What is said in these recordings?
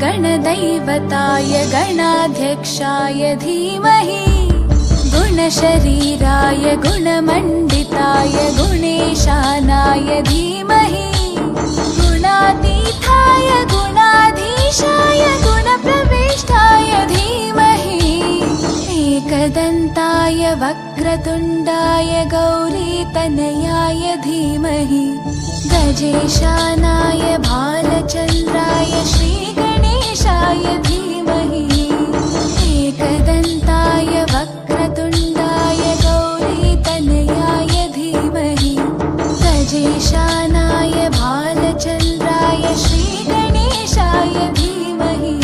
गणदैवताय गणाध्यक्षाय धीमहि गुणशरीराय गुणमण्डिताय गुणेशानाय धीमहि गुणातीताय गुणाधीशाय गुणप्रविष्टाय धीमहि एकदन्ताय वक्रतुण्डाय गौरीतनयाय धीमहि गजेशानाय भालचन्द्राय श्रीगणेशाय धीमहि एकदन्ताय वक्रतुण्डाय गौरीतनयाय धीमहि गजेशानाय भालचन्द्राय श्रीगणेशाय धीमहि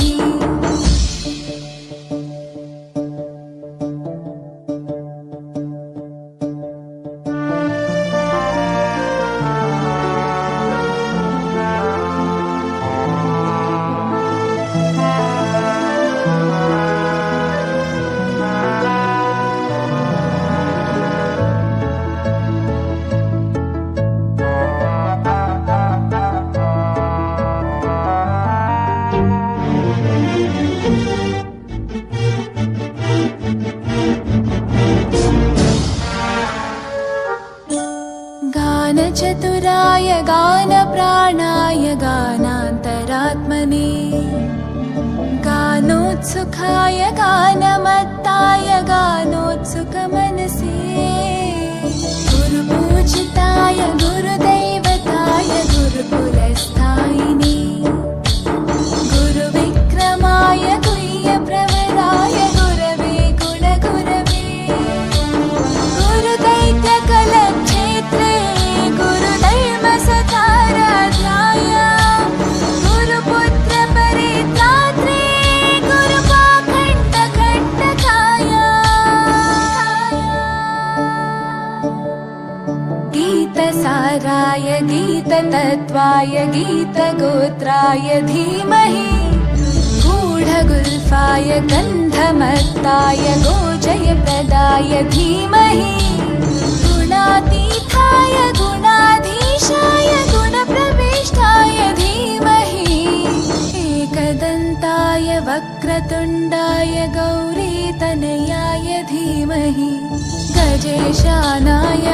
गानचतुराय गानप्राणाय गानान्तरात्मने गानोत्सुकाय गानमत्ताय गानोत्सुकमनसे गुरुपूजिताय गुरुदैवताय गुरुकुलस्थायिने गुरुविक्रमाय गुह्यप्रवराय गुरवे गुणगुरवे गुरुदैत्यकलक्षेत्रे गुरुधर्मसताराध्याय गुरुपुत्रपरित्रात्रे गुरुपाखण्डखण्डकाय गीतसाराय गीततत्त्वाय गीतगोत्राय धीमहि गूढगुल्फाय गन्धमत्ताय गोजयप्रदाय धीमहि गुणातीताय गुणाधीशाय गुणप्रविष्टाय धीमहि एकदन्ताय वक्रतुण्डाय गौरीतनयाय धीमहि गजेशानाय